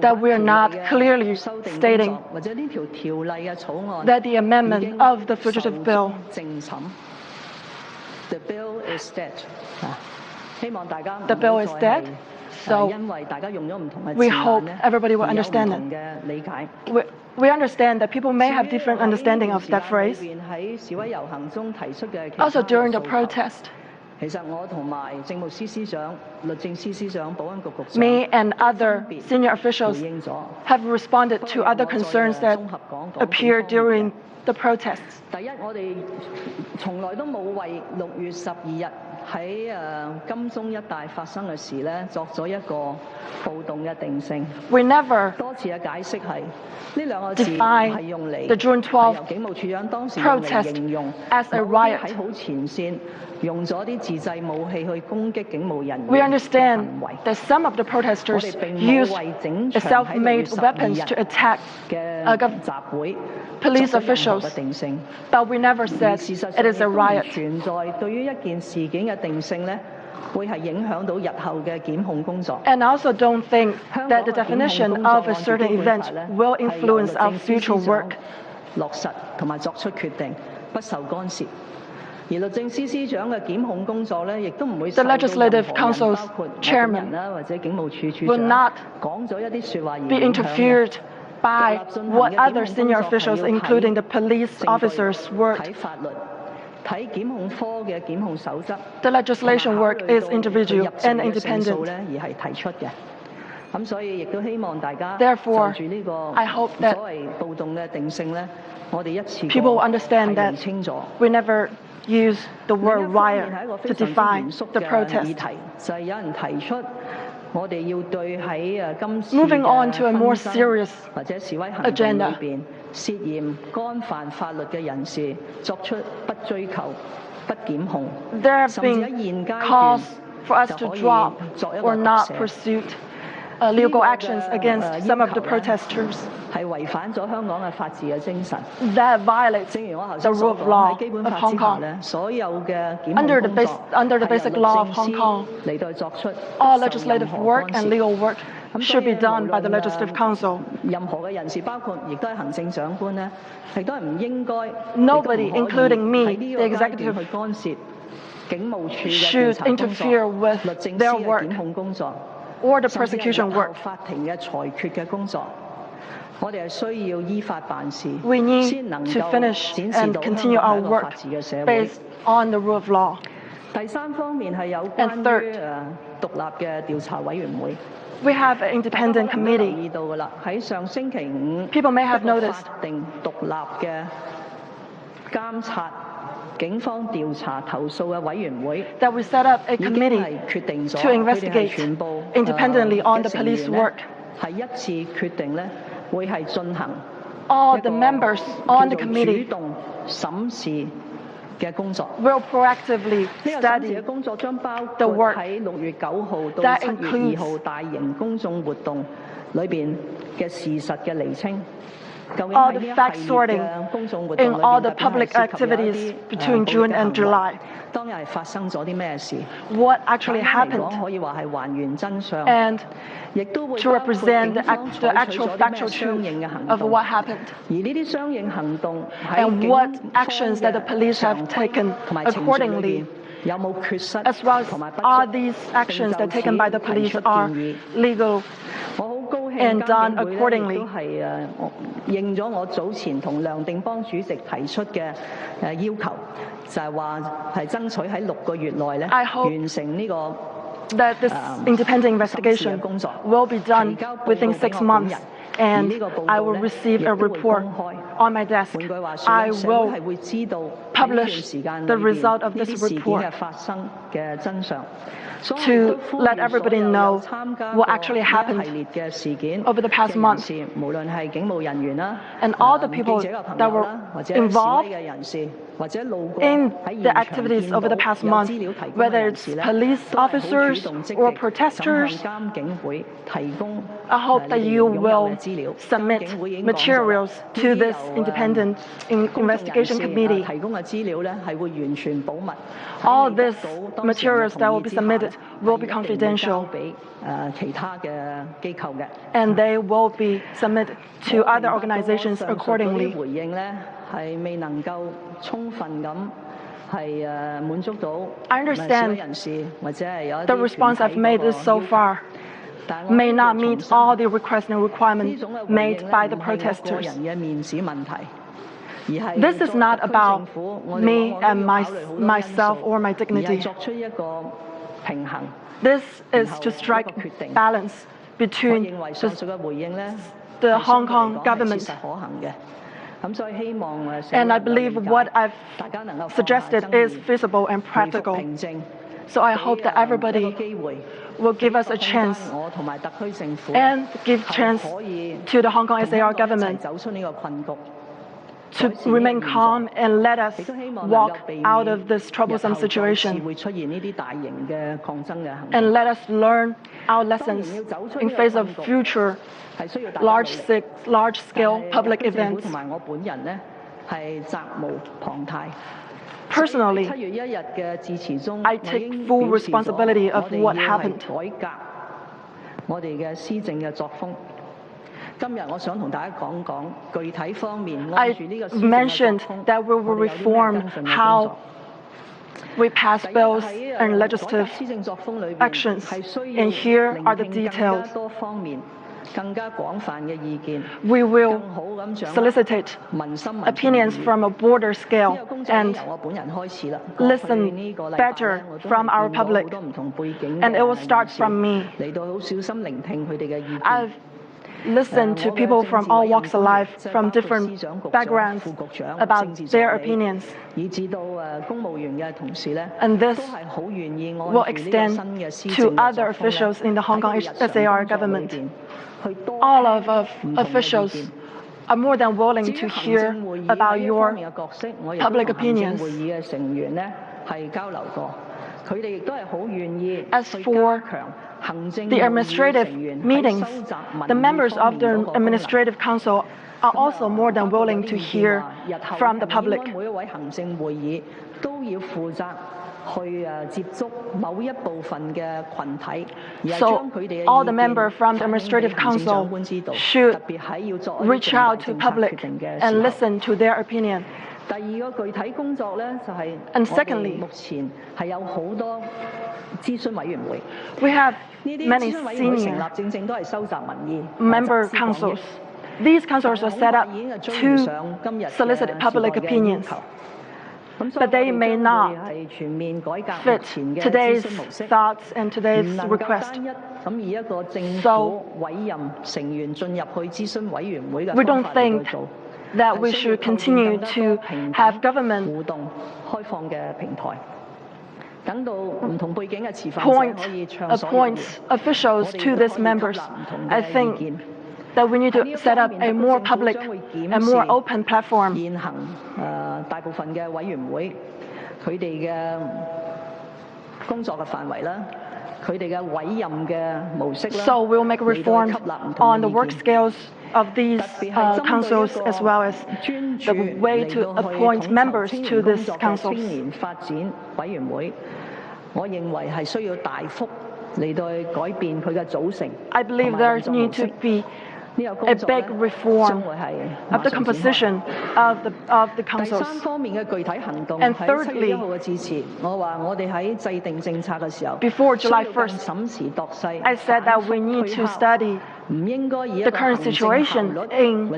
that we are not clearly stating that the amendment of the fugitive bill. The bill is dead. The bill is dead. So we hope everybody will understand it. We understand that people may have different understanding of that phrase. Also during the protest, me and other senior officials have responded to other concerns that appeared during the protests. We never define the June 12th protest as a riot. We understand that some of the protesters used self-made weapons to attack police officials, but we never said it is a riot. And I also don't think that the definition of a certain event will influence our future work. The Legislative Council's chairman will not be interfered by what other senior officials, including the police officers, worked. The legislation work is individual and independent. Therefore, I hope that people will understand that we never use the word riot to define the protest. Moving on to a more serious agenda. There have been calls for us to drop or not pursue legal actions against some of the protesters. That violates the rule of law of Hong Kong. Under the basic law of Hong Kong, all legislative work and legal work should be done by the Legislative Council. Nobody, including me, the executive, should interfere with their work or the prosecution work. We need to finish and continue our work based on the rule of law. And third, we have an independent committee. People may have noticed that we set up a committee to investigate independently on the police work. All the members on the committee will proactively study the work that includes all the fact sorting in all the public activities between June and July. What actually happened, and to represent the actual factual truth of what happened, and what actions that the police have taken accordingly, as well as all these actions that are taken by the police are legal and done accordingly. I hope that this independent investigation will be done within 6 months, and I will receive a report on my desk. I will publish the result of this report to let everybody know what actually happened over the past month. And all the people that were involved, in the activities over the past month, whether it's police officers or protesters. I hope that you will submit materials to this independent investigation committee. All these materials that will be submitted will be confidential, and they will be submitted to other organizations accordingly. I understand the response I've made so far may not meet all the requests and requirements made by the protesters. This is not about me and myself or my dignity. This is to strike balance between the Hong Kong government. And I believe what I've suggested is feasible and practical. So I hope that everybody will give us a chance and give chance to the Hong Kong SAR government to remain calm and let us walk out of this troublesome situation. And let us learn our lessons in face of future large-scale public events. Personally, I take full responsibility of what happened. I mentioned that we will reform how we pass bills and legislative actions, and here are the details. We will solicit opinions from a broader scale and listen better from our public, and it will start from me. I've listened to people from all walks of life, from different backgrounds, about their opinions. And this will extend to other officials in the Hong Kong SAR government. All of officials are more than willing to hear about your public opinions. As for the administrative meetings, the members of the Administrative Council are also more than willing to hear from the public. So all the members from the Administrative Council should reach out to public and listen to their opinion. And secondly, we have many senior member councils. These councils are set up to solicit public opinions, but they may not fit today's thoughts and today's request. So we don't think that we should continue to have government appoint officials to these members. I think that we need to set up a more public and more open platform. So we'll make reforms on the work scales of these councils, as well as the way to appoint members to these councils. I believe there needs to be a big reform of the composition of the councils. And thirdly, before July 1st, I said that we need to study the current situation in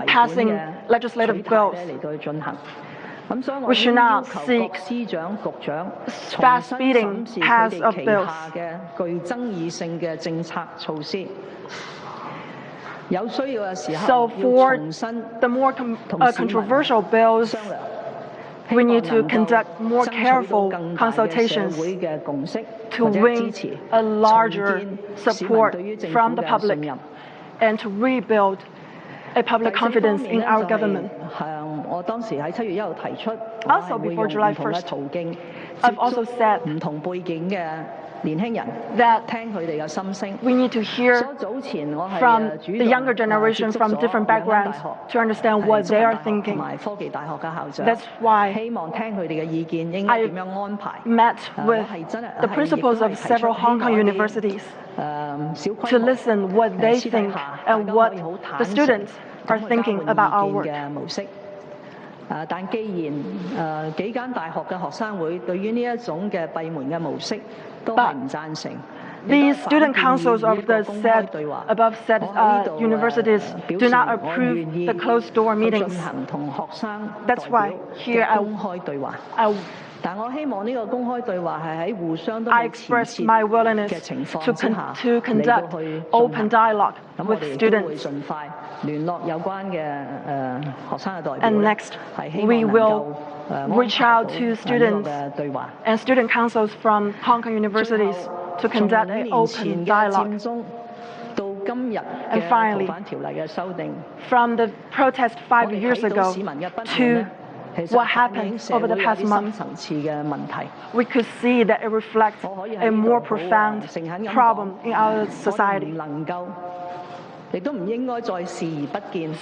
passing legislative bills. We should not seek fast-speeding pass of bills. So for the more controversial bills, we need to conduct more careful consultations to win a larger support from the public and to rebuild a public confidence in our government. 我當時喺7月1號提出， Also before July 1st, I've also said 唔同背景嘅年輕人 that 聽佢哋嘅心聲。 we need to hear 所以早前我係 from 主 the 動 younger generation 接觸 from 咗 different 兩間 backgrounds 大學 to understand what they are 中文大學 thinking. 同埋科技大學嘅校長， That's why 希望聽佢哋嘅意見應該點樣安排。 met with 係真係 the principals of several Hong Kong universities to listen what they think and what the students are thinking about our work. 模式。但既然幾間大學嘅學生會對於呢一種嘅閉門嘅模式都係唔贊成。 The student councils of the above said universities do not approve the closed-door meetings. That's why here I express my willingness to conduct open dialogue with students. And next, we will reach out to students and student councils from Hong Kong universities to conduct an open dialogue. And finally, from the protest 5 years ago to what happened over the past month, we could see that it reflects a more profound problem in our society.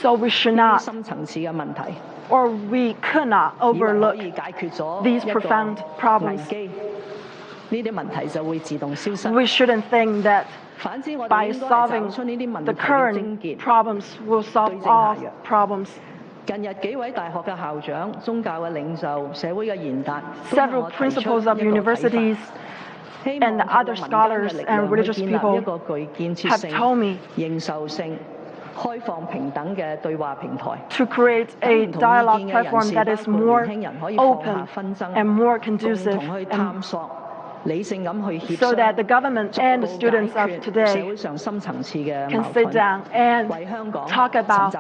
So we should not, or we could not overlook these profound problems. We shouldn't think that by solving the current problems will solve all problems. Several principals of universities and other scholars and religious people have told me to create a dialogue platform that is more open and more conducive, and so that the government and the students of today can sit down and talk about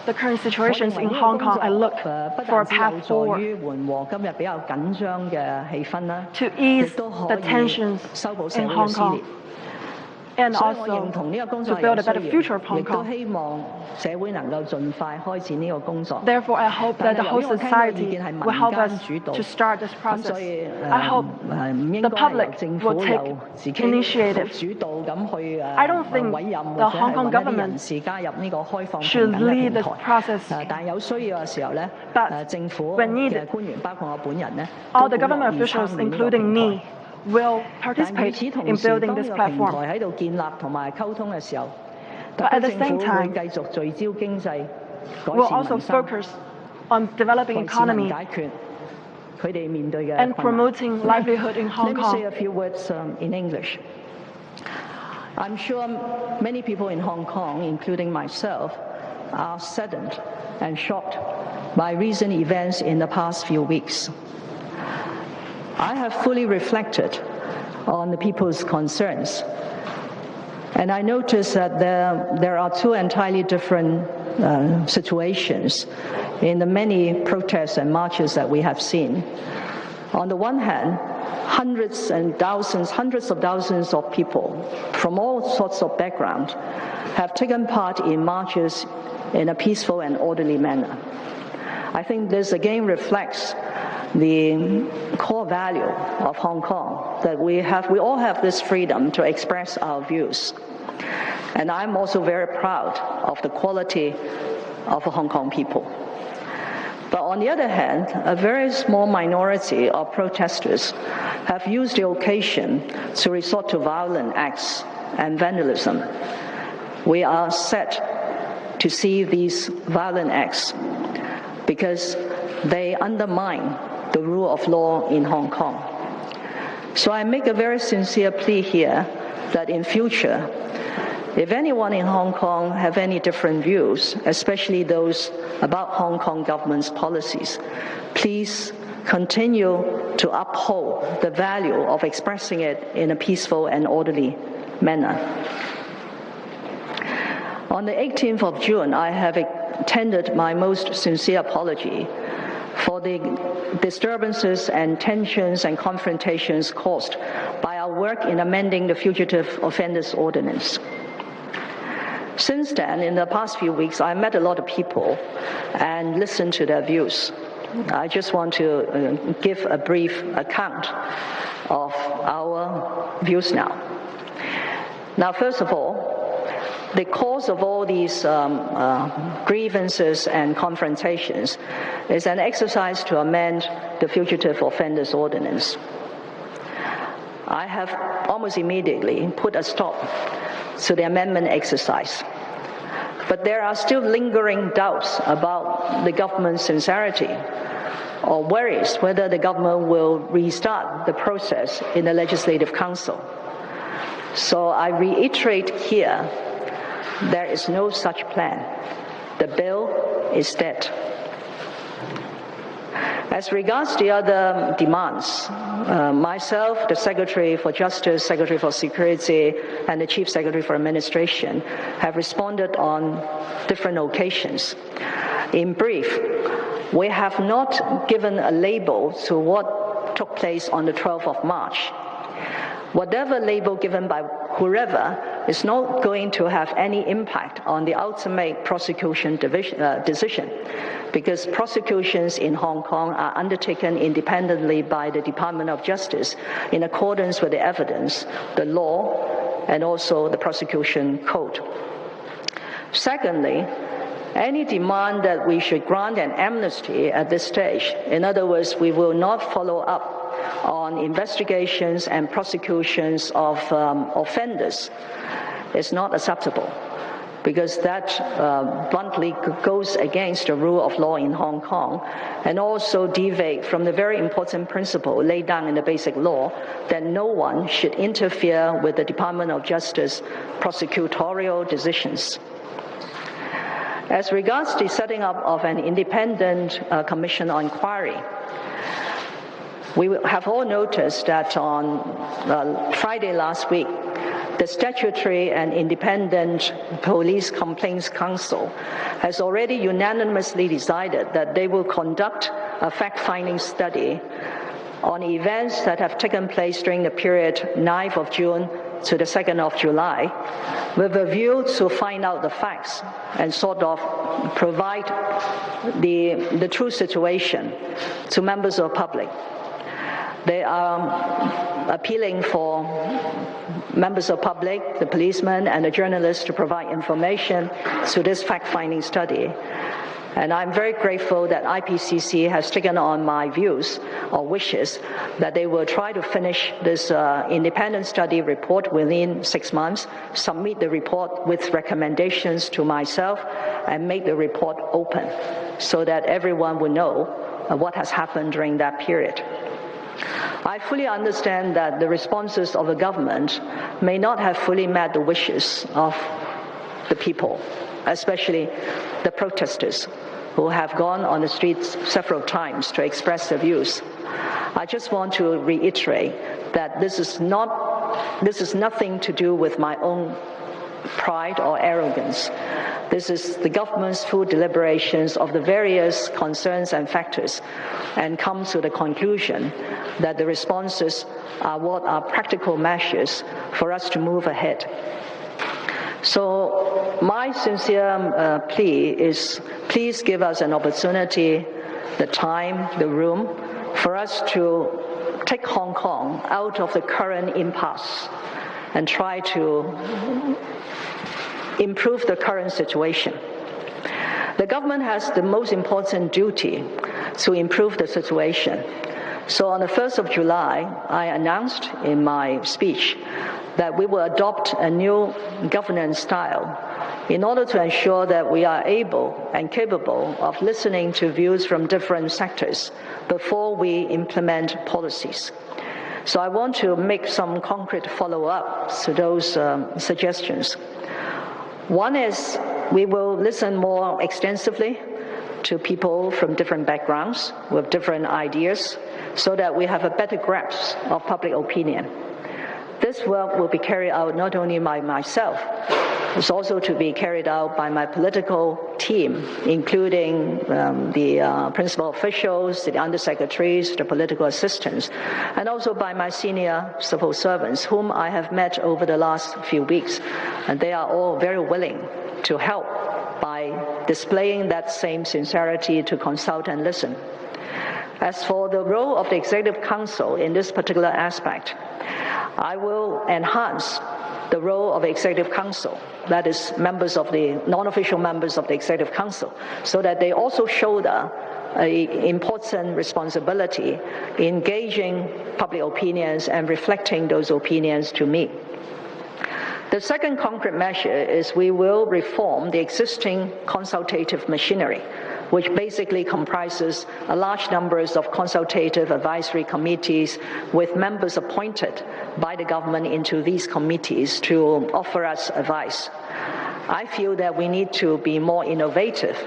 the current situations in Hong Kong and look for a path forward to ease the tensions in Hong Kong and also to build a better future of Hong Kong. Therefore, I hope that the whole society will help us to start this process. I hope the public will take initiative. I don't think the Hong Kong government should lead this process, but when needed, all the government officials, including me, will participate in building this platform. But at the same time, we'll also focus on developing economy and promoting livelihood in Hong Kong. Let me say a few words in English. I'm sure many people in Hong Kong, including myself, are saddened and shocked by recent events in the past few weeks. I have fully reflected on the people's concerns, and I noticed that there are two entirely different situations in the many protests and marches that we have seen. On the one hand, hundreds of thousands of people from all sorts of backgrounds have taken part in marches in a peaceful and orderly manner. I think this again reflects the core value of Hong Kong, that we all have this freedom to express our views. And I'm also very proud of the quality of the Hong Kong people. But on the other hand, a very small minority of protesters have used the occasion to resort to violent acts and vandalism. We are sad to see these violent acts because they undermine the rule of law in Hong Kong. So I make a very sincere plea here that in future, if anyone in Hong Kong have any different views, especially those about Hong Kong government's policies, please continue to uphold the value of expressing it in a peaceful and orderly manner. On the 18th of June, I have tendered my most sincere apology for the disturbances and tensions and confrontations caused by our work in amending the Fugitive Offenders Ordinance. Since then, in the past few weeks, I met a lot of people and listened to their views. I just want to give a brief account of our views now. Now, first of all, the cause of all these grievances and confrontations is an exercise to amend the Fugitive Offenders Ordinance. I have almost immediately put a stop to the amendment exercise. But there are still lingering doubts about the government's sincerity, or worries whether the government will restart the process in the Legislative Council. So I reiterate here, there is no such plan. The bill is dead. As regards the other demands, myself, the Secretary for Justice, Secretary for Security, and the Chief Secretary for Administration have responded on different occasions. In brief, we have not given a label to what took place on the 12th of March. Whatever label given by whoever is not going to have any impact on the ultimate prosecution decision, because prosecutions in Hong Kong are undertaken independently by the Department of Justice in accordance with the evidence, the law, and also the prosecution code. Secondly, any demand that we should grant an amnesty at this stage, in other words, we will not follow up on investigations and prosecutions of offenders, is not acceptable, because that bluntly goes against the rule of law in Hong Kong and also deviate from the very important principle laid down in the Basic Law that no one should interfere with the Department of Justice prosecutorial decisions. As regards the setting up of an independent commission on inquiry, we have all noticed that on Friday last week, the Statutory and Independent Police Complaints Council has already unanimously decided that they will conduct a fact-finding study on events that have taken place during the period 9th of June to the 2nd of July, with a view to find out the facts and sort of provide the true situation to members of the public. They are appealing for members of the public, the policemen, and the journalists to provide information to this fact-finding study. And I'm very grateful that IPCC has taken on my views or wishes that they will try to finish this independent study report within 6 months, submit the report with recommendations to myself, and make the report open so that everyone will know what has happened during that period. I fully understand that the responses of the government may not have fully met the wishes of the people, especially the protesters who have gone on the streets several times to express their views. I just want to reiterate that this is nothing to do with my own pride or arrogance. This is the government's full deliberations of the various concerns and factors, and come to the conclusion that the responses are what are practical measures for us to move ahead. So my sincere plea is, please give us an opportunity, the time, the room, for us to take Hong Kong out of the current impasse and try to improve the current situation. The government has the most important duty to improve the situation. So on the 1st of July, I announced in my speech that we will adopt a new governance style in order to ensure that we are able and capable of listening to views from different sectors before we implement policies. So I want to make some concrete follow-ups to those suggestions. One is we will listen more extensively to people from different backgrounds with different ideas so that we have a better grasp of public opinion. This work will be carried out not only by myself, It's also to be carried out by my political team, including the principal officials, the undersecretaries, the political assistants, and also by my senior civil servants, whom I have met over the last few weeks. And they are all very willing to help by displaying that same sincerity to consult and listen. As for the role of the Executive Council in this particular aspect, I will enhance the role of the Executive Council, that is, members of the non-official members of the Executive Council, so that they also shoulder an important responsibility in gauging public opinions and reflecting those opinions to me. The second concrete measure is we will reform the existing consultative machinery, which basically comprises a large number of consultative advisory committees with members appointed by the government into these committees to offer us advice. I feel that we need to be more innovative.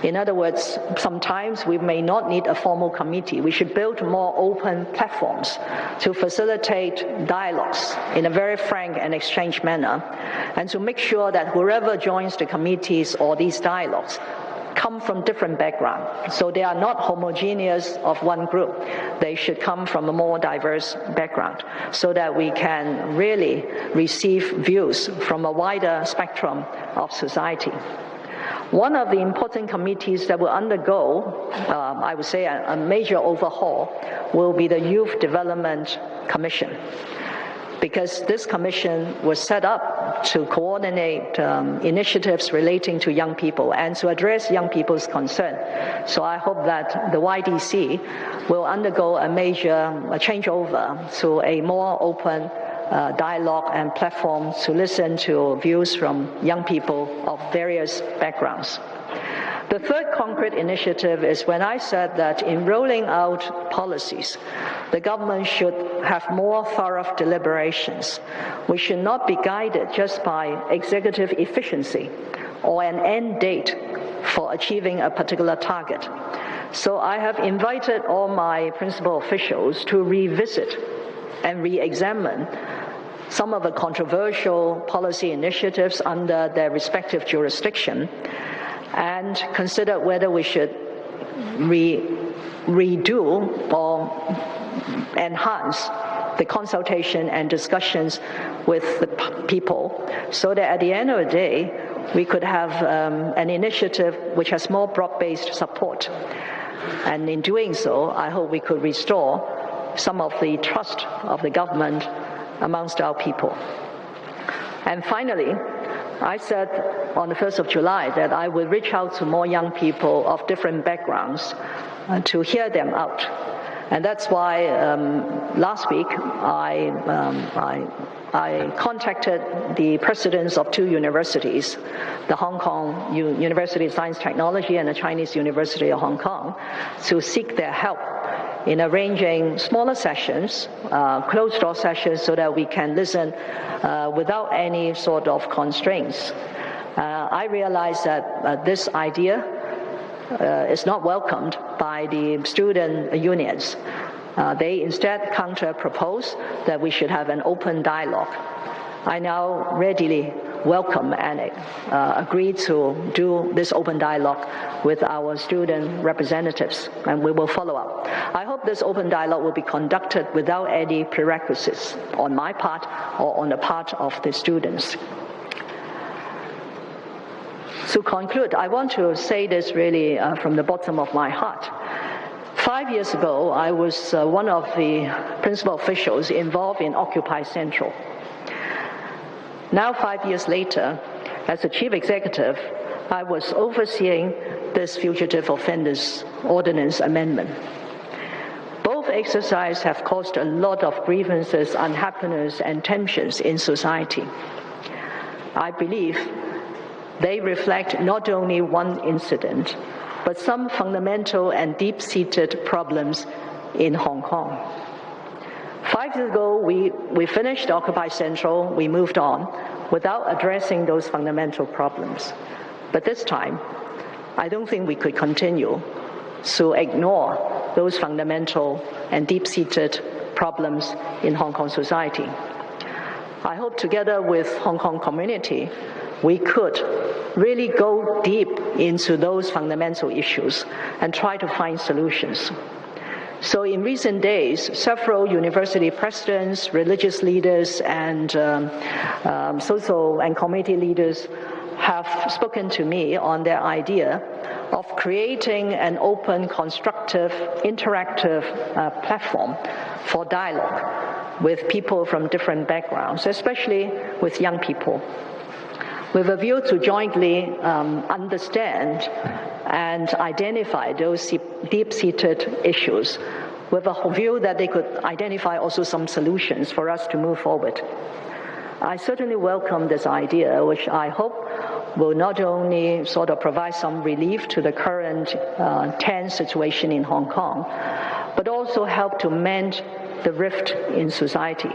In other words, sometimes we may not need a formal committee. We should build more open platforms to facilitate dialogues in a very frank and exchange manner, and to make sure that whoever joins the committees or these dialogues come from different backgrounds. So they are not homogeneous of one group. They should come from a more diverse background so that we can really receive views from a wider spectrum of society. One of the important committees that will undergo, I would say, a major overhaul will be the Youth Development Commission, because this commission was set up to coordinate initiatives relating to young people and to address young people's concern. So I hope that the YDC will undergo a major changeover to a more open dialogue and platform to listen to views from young people of various backgrounds. The third concrete initiative is when I said that in rolling out policies, the government should have more thorough deliberations. We should not be guided just by executive efficiency or an end date for achieving a particular target. So I have invited all my principal officials to revisit and re-examine some of the controversial policy initiatives under their respective jurisdiction and consider whether we should redo or enhance the consultation and discussions with the people, so that at the end of the day, we could have an initiative which has more broad-based support. And in doing so, I hope we could restore some of the trust of the government amongst our people. And finally, I said on the 1st of July that I will reach out to more young people of different backgrounds to hear them out. And that's why last week I contacted the presidents of two universities, the Hong Kong University of Science and Technology and the Chinese University of Hong Kong, to seek their help in arranging smaller sessions, closed-door sessions, so that we can listen without any sort of constraints. I realize that this idea is not welcomed by the student unions. They instead counter-propose that we should have an open dialogue. I now readily welcome and agree to do this open dialogue with our student representatives, and we will follow up. I hope this open dialogue will be conducted without any prerequisites on my part or on the part of the students. To conclude, I want to say this really from the bottom of my heart. 5 years ago, I was one of the principal officials involved in Occupy Central. Now, 5 years later, as the chief executive, I was overseeing this Fugitive Offenders Ordinance amendment. Both exercises have caused a lot of grievances, unhappiness, and tensions in society. I believe they reflect not only one incident, but some fundamental and deep-seated problems in Hong Kong. 5 years ago, we finished Occupy Central, we moved on without addressing those fundamental problems. But this time, I don't think we could continue to ignore those fundamental and deep-seated problems in Hong Kong society. I hope together with Hong Kong community, we could really go deep into those fundamental issues and try to find solutions. So in recent days, several university presidents, religious leaders, and social and community leaders have spoken to me on their idea of creating an open, constructive, interactive platform for dialogue with people from different backgrounds, especially with young people, with a view to jointly understand and identify those deep-seated issues, with a view that they could identify also some solutions for us to move forward. I certainly welcome this idea, which I hope will not only sort of provide some relief to the current tense situation in Hong Kong, but also help to mend the rift in society.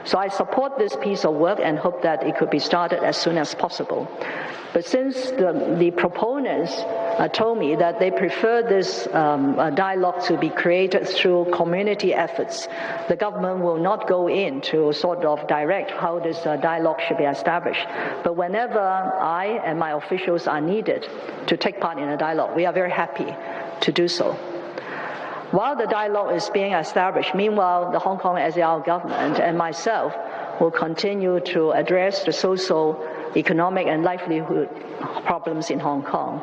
So I support this piece of work and hope that it could be started as soon as possible. But since the proponents told me that they prefer this dialogue to be created through community efforts, the government will not go in to sort of direct how this dialogue should be established. But whenever I and my officials are needed to take part in a dialogue, we are very happy to do so. While the dialogue is being established, meanwhile, the Hong Kong SAR government and myself will continue to address the social, economic, and livelihood problems in Hong Kong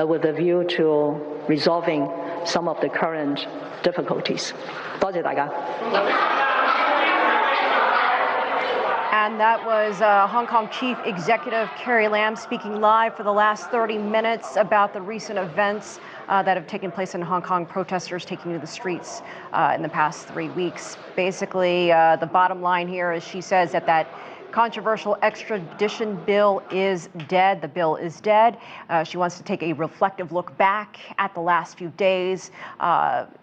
with a view to resolving some of the current difficulties. 多謝大家。 And that was Hong Kong Chief Executive Carrie Lam speaking live for the last 30 minutes about the recent events that have taken place in Hong Kong, protesters taking to the streets in the past 3 weeks. Basically, the bottom line here is she says that controversial extradition bill is dead. The bill is dead. She wants to take a reflective look back at the last few days,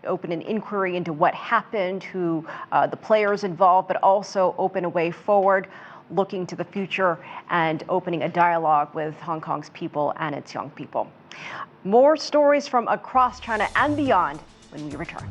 open an inquiry into what happened, who the players involved, but also open a way forward, looking to the future and opening a dialogue with Hong Kong's people and its young people. More stories from across China and beyond when we return.